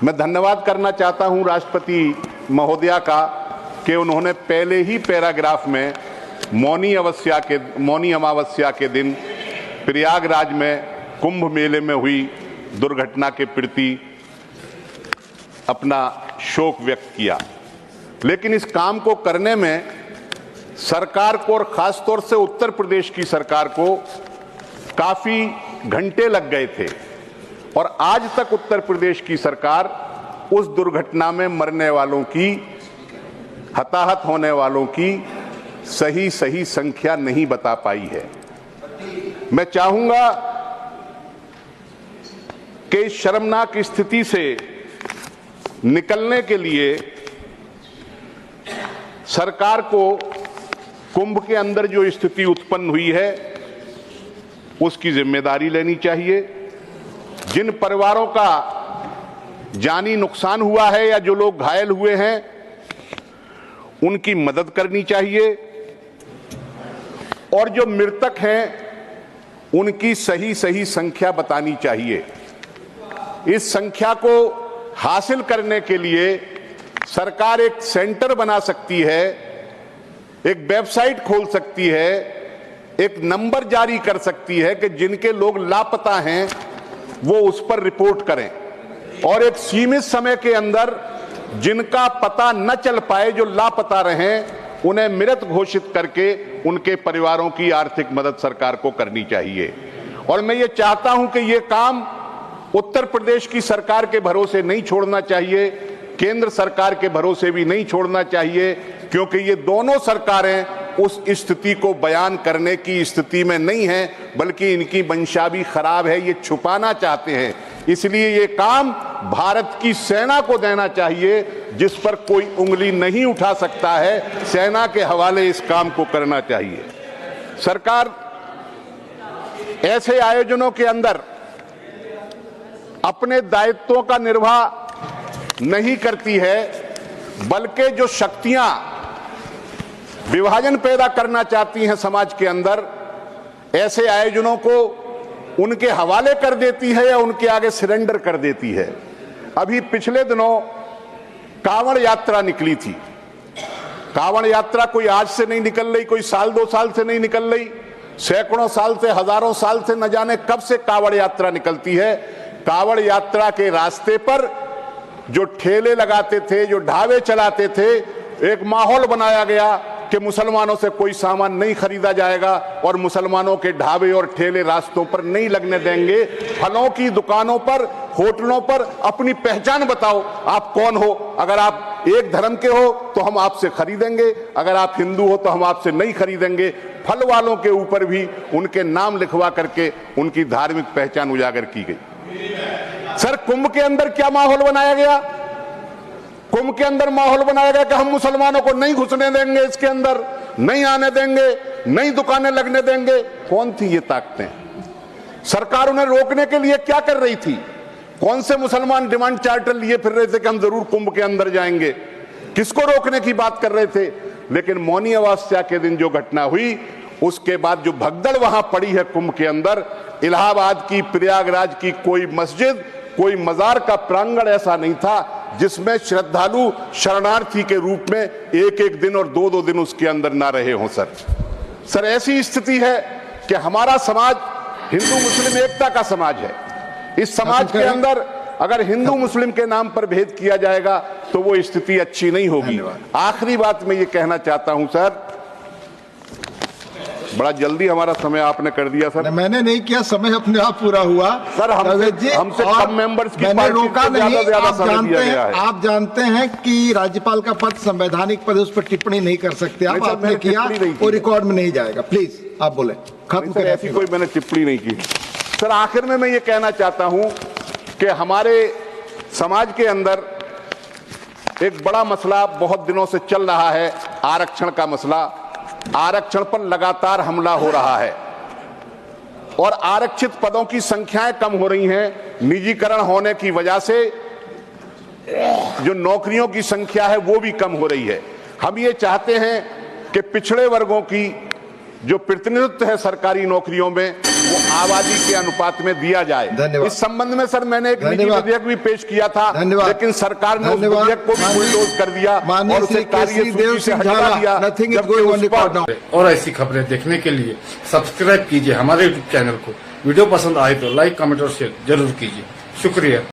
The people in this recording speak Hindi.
मैं धन्यवाद करना चाहता हूं राष्ट्रपति महोदया का कि उन्होंने पहले ही पैराग्राफ में मौनी अमावस्या के दिन प्रयागराज में कुंभ मेले में हुई दुर्घटना के प्रति अपना शोक व्यक्त किया। लेकिन इस काम को करने में सरकार को और खास तौर से उत्तर प्रदेश की सरकार को काफी घंटे लग गए थे और आज तक उत्तर प्रदेश की सरकार उस दुर्घटना में मरने वालों की, हताहत होने वालों की सही संख्या नहीं बता पाई है। मैं चाहूंगा कि इस शर्मनाक स्थिति से निकलने के लिए सरकार को कुंभ के अंदर जो स्थिति उत्पन्न हुई है उसकी जिम्मेदारी लेनी चाहिए। जिन परिवारों का जानी नुकसान हुआ है या जो लोग घायल हुए हैं उनकी मदद करनी चाहिए और जो मृतक हैं उनकी सही संख्या बतानी चाहिए। इस संख्या को हासिल करने के लिए सरकार एक सेंटर बना सकती है, एक वेबसाइट खोल सकती है, एक नंबर जारी कर सकती है कि जिनके लोग लापता हैं वो उस पर रिपोर्ट करें और एक सीमित समय के अंदर जिनका पता न चल पाए, जो लापता रहें, उन्हें मृत घोषित करके उनके परिवारों की आर्थिक मदद सरकार को करनी चाहिए। और मैं ये चाहता हूं कि ये काम उत्तर प्रदेश की सरकार के भरोसे नहीं छोड़ना चाहिए, केंद्र सरकार के भरोसे भी नहीं छोड़ना चाहिए, क्योंकि ये दोनों सरकारें उस स्थिति को बयान करने की स्थिति में नहीं हैं, बल्कि इनकी मंशा भी खराब है, ये छुपाना चाहते हैं। इसलिए ये काम भारत की सेना को देना चाहिए, जिस पर कोई उंगली नहीं उठा सकता है। सेना के हवाले इस काम को करना चाहिए। सरकार ऐसे आयोजनों के अंदर अपने दायित्वों का निर्वाह नहीं करती है, बल्कि जो शक्तियां विभाजन पैदा करना चाहती हैं समाज के अंदर, ऐसे आयोजनों को उनके हवाले कर देती है या उनके आगे सरेंडर कर देती है। अभी पिछले दिनों कांवड़ यात्रा निकली थी। कांवड़ यात्रा कोई आज से नहीं निकल रही, कोई साल दो साल से नहीं निकल रही, सैकड़ों साल से, हजारों साल से, न जाने कब से कांवड़ यात्रा निकलती है। कांवड़ यात्रा के रास्ते पर जो ठेले लगाते थे, जो ढाबे चलाते थे, एक माहौल बनाया गया कि मुसलमानों से कोई सामान नहीं खरीदा जाएगा और मुसलमानों के ढाबे और ठेले रास्तों पर नहीं लगने देंगे। फलों की दुकानों पर, होटलों पर अपनी पहचान बताओ, आप कौन हो। अगर आप एक धर्म के हो तो हम आपसे खरीदेंगे, अगर आप हिंदू हो तो हम आपसे नहीं खरीदेंगे। फल वालों के ऊपर भी उनके नाम लिखवा करके उनकी धार्मिक पहचान उजागर की गई। सर, कुंभ के अंदर क्या माहौल बनाया गया? कुंभ के अंदर माहौल बनाया गया कि हम मुसलमानों को नहीं घुसने देंगे, इसके अंदर नहीं आने देंगे, नई दुकानें लगने देंगे। कौन थी ये ताकतें? सरकार उन्हें रोकने के लिए क्या कर रही थी? कौन से मुसलमान डिमांड चार्टर लिए फिर रहे थे कि हम जरूर कुंभ के अंदर जाएंगे? किसको रोकने की बात कर रहे थे? लेकिन मौनी अमावस्या के दिन जो घटना हुई, उसके बाद जो भगदड़ वहां पड़ी है कुंभ के अंदर, इलाहाबाद की, प्रयागराज की कोई मस्जिद, कोई मजार का प्रांगण ऐसा नहीं था जिसमें श्रद्धालु शरणार्थी के रूप में एक एक दिन और दो दो दिन उसके अंदर ना रहे हों। सर, ऐसी स्थिति है कि हमारा समाज हिंदू मुस्लिम एकता का समाज है। इस समाज के अंदर अगर हिंदू मुस्लिम के नाम पर भेद किया जाएगा तो वो स्थिति अच्छी नहीं होगी। आखिरी बात मैं ये कहना चाहता हूं सर, बड़ा जल्दी हमारा समय आपने कर दिया सर। मैंने नहीं किया, समय अपने आप पूरा हुआ सर। हमसे कम मेंबर्स की मैंने रोका नहीं। आप जानते हैं कि राज्यपाल का पद संवैधानिक पद, उस पर टिप्पणी नहीं कर सकते आप। आपने किया और रिकॉर्ड में नहीं जाएगा। प्लीज आप बोले, खत्म करें। ऐसी कोई मैंने टिप्पणी नहीं की सर। आखिर में मैं ये कहना चाहता हूं कि हमारे समाज के अंदर एक बड़ा मसला बहुत दिनों से चल रहा है, आरक्षण का मसला। आरक्षण पर लगातार हमला हो रहा है और आरक्षित पदों की संख्याएं कम हो रही हैं। निजीकरण होने की वजह से जो नौकरियों की संख्या है वो भी कम हो रही है। हम ये चाहते हैं कि पिछड़े वर्गों की जो प्रतिनिधित्व है सरकारी नौकरियों में वो आबादी के अनुपात में दिया जाए। धन्यवाद। इस संबंध में सर मैंने एक निजी विधेयक भी पेश किया था, धन्यवाद। लेकिन सरकार ने उस विधेयक को भी बुलडोज कर दिया और उसे कार्यसूची से हटा दिया। और ऐसी खबरें देखने के लिए सब्सक्राइब कीजिए हमारे यूट्यूब चैनल को। वीडियो पसंद आए तो लाइक, कमेंट और शेयर जरूर कीजिए। शुक्रिया।